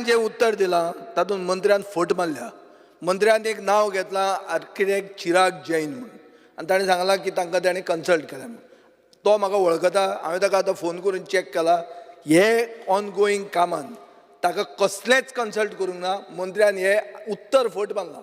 जे उत्तर दिलां तातूंत मंत्र्यान फट मारल्या. मंत्र्यान एक नांव घेतलां आर्किटेक्ट चिराग जैन म्हणून आनी ताणें सांगलां की तांकां ताणें कन्सल्ट केलें म्हणून. तो म्हाका वळखता. हांवें ताका आतां फोन करून चॅक केला. हे ऑनगोईंग कामान ताका कसलेंच कन्सल्ट करूंक ना. मंत्र्यान हे उत्तर फट मारलां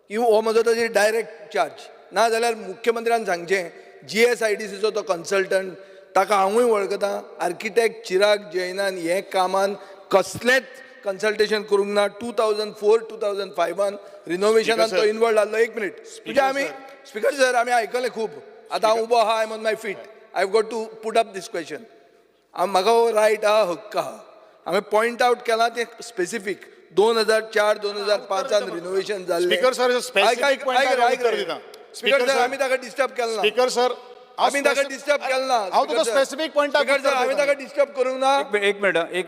की हो म्हजो ताजेर डायरेक्ट चार्ज. ना जाल्यार मुख्यमंत्र्यान सांगचें GSIDCचो तो कन्सल्टंट ताका हांवूय वळखता. आर्किटेक्ट चिराग जैनान हे कामान कसलेंच कन्सल्टेशन करूंक ना. 2004-2005 रिनोव्हेशनान तो इन्वॉल्व जाल्लो. एक मिनिट म्हणजे आमी स्पीकर सर आमी आयकलें खूब. आतां हांव उबो आहा. I am on my feet. I have got to put up this question. म्हाका रायट आहा, हक्क आहा. हांवें पॉयंट आवट केलां तें स्पेसिफीक 2004-2005 रिनोव्हेशन जाल्लें. Speaker sir specific speaker sir आमी ताका डिस्टर्ब केलें ना. स्पीकर सर आमी ताका डिस्टर्ब केलें ना. हांव तुका स्पेसिफिक पॉयंटाक स्पीकर सर हांवें ताका डिस्टर्ब करूंक ना. एक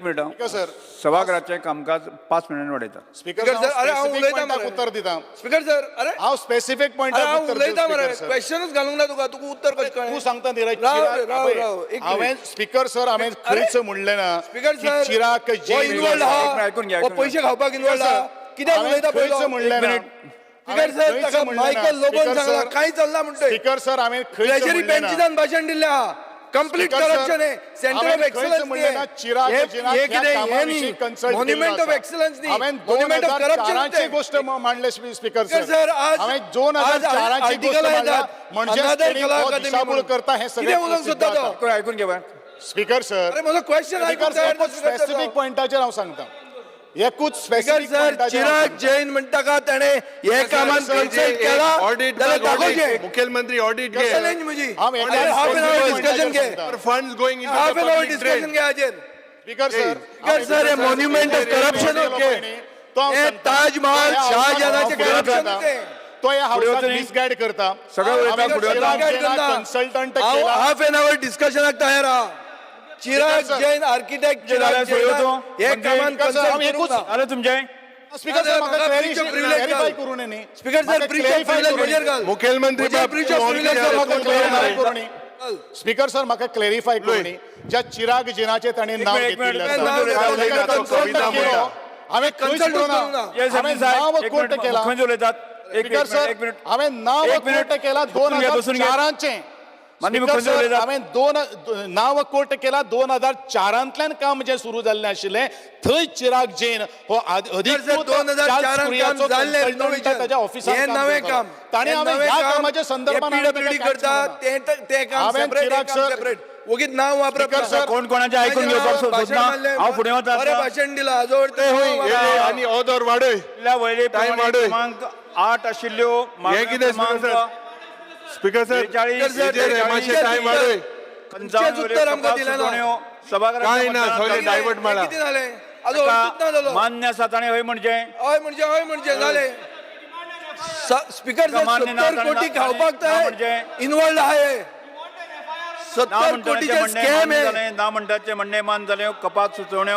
मिनिट सर सभागृहाचें कामकाज 5 मिनिटांनी वाडयता. स्पीकर सर, अरे हांव स्पेसिफिक उलयतां पॉयंटाक मरे. उत्तर दिता. स्पीकर सर अरे हांव स्पेसिफिक अरे पॉयंटाक हांव उत्तर उलयतां मरे. दिता. क्वेश्चनूच घालूंक ना तुका. तुका उत्तर कशें कळ्ळें? तू सांगता न्ही राव, एक हांवें मिनिट. स्पीकर सर हांवें खंयच म्हणलें ना स्पीकर की सर चिराग हो जैन इन्वॉल्ड आहा. ऐकून घ्या, हो ऐकून घ्या. पयशे खावपाक इन्वॉल्ड आहा. कित्याक हांवें उलयता खंयच पळय म्हणलें ना. स्पीकर सर ताका मायकल लोबोन सांगला कांय चलना म्हणटोय. स्पीकर सर हांवें खंयच ट्रेजरी म्हणलें ना. बेंचिसान भाशण दिल्लें आहा. कंप्लीट स्पीकर सर, करप्शन आहे. सेंटर ऑफ हांवें खंयच एक्सलन्स म्हणलें ना चिराग जैनाक ह्या कामाविशीं consult मॉन्युमेंट केल्लो ऑफ आसा. एक्सलन्स न्ही. हांवें मॉन्युमेंट ऑफ 2004 ची करप्शन गोष्ट मांडले स्पीकर स्पीकर सर. सर आज हांवें 2004 ची गोष्ट मांडला म्हणजे अनादर कला हो अकादमी दिशाभूल म्हणून. करता हे कितें उलोवंक सगळें सोदता तो? कोण ऐकून घे बाय. स्पीकर सर अरे म्हजो क्वेश्चन स्पीकर सर स्पेसिफिक पॉयंटाचेर हांव सांगता. एकूच स्पीकर स्पेसिफिक सर पॉयंटाचेर चिराग जैन म्हणटा का ताणें हे कामान कन्सल्ट केला ऑडिट जाल्यार दाखोवचें. मुख्यमंत्री ऑडिट घे. चॅलेंज म्हजी. हांव अरे हाफ एन आवर डिस्कशन घे. Funds going half an hour into discussion घे हाजेर. स्पीकर सर स्पीकर सर हे मॉन्युमेंट ऑफ करप्शन हे ताजमहल शाहजहानाचे करप्शन ते. तो ह्या हाऊसाक तरी. मिसगायड करता. सगळं उलयता, हांवें फुडें चिराग वचता. जैनाक कन्सल्टंट हांव केला. हाफ एन आवर डिस्कशनाक तयार आहा. Chirag speaker sir. Jain architect Chirag जाल्यार जैन सोडयो तूं. हे म्हणजे कामान स्पीकर सर, कन्सल्ट आमी करूंक एकूच ना. आलं तुमचें स्पीकर सर म्हाका breach of privilege क्लॅरिफाय घाल. करून न्ही. स्पीकर सर म्हाका ब्रीच ऑफ clarify प्रिव्हिलेज करून मेजर न्ही. घाल. मुखेलमंत्री म्हणजे breach of privilege घाल. स्पीकर सर म्हाका क्लॅरिफाय करून ज्या चिराग जिनाचे ताणें नांव मिनिट, घेतिल्लें एक आसा. मिनिट, हांवें एक मिनिट, कन्सल्ट केलो. हांवें खंयच कन्सल्ट म्हणूना. करूंक ना. येस हांवें साहेब, नांव एक कोर्ट मिनिट, केला. मुख्यमंत्री उलयतात. एक स्पीकर सर मिनिट. हांवें नांव एक मिनिट. कोर्ट केला बसून घे, बसून घे. 2004 माननीय स्पीकर मुख्यमंत्री सर उलयतात. हांवें नांव कोर्ट केला 2004 काम जे सुरू जाल्लें आशिल्लें थंय चिराग जैन हो अधिकृत 2004 काम जाल्लें consultant ताच्या ऑफिसांत हे काम नवें करतालो. काम. ताणें हे हांवें नवें ह्या काम. कामाच्या संदर्भात हे हांवें PWD ताका कांयच करता म्हणना. ते काम हांवें सेपरेट चिराग सर- सेपरेट वगीत नांव वापरप स्पीकर नाका. सर, कोण कोणाचें आयकून घेवपाक सोदना. हांव फुडें वता. बरें भाशण दिलां हाजो अर्थ हो आणि ऑदर वाडय. वयले Time वाडय. क्रमांक 8 आशिल्ल्यो हे कितें स्पीकर सर? मातशें टायम वाडय. तुमचेच उत्तर आमकां दिलें ना. कांय ना, सगळें डायवर्ट मारा. कितें जालें हाजो अर्थूच ना जालो. मान्य आसा ताणें हय म्हणजे हय म्हणजे जालें. स्पीकर सर मान्य ना 70 कोटी ताणें खावपाक ना थंय म्हणजे इन्वॉल्ड आहे. ना 70 म्हणटाचे कोटीचे म्हणणे स्कॅम मान आहे. जालें, ना म्हणटाचे म्हणणे मान जालें, कपात सुचोवण्यो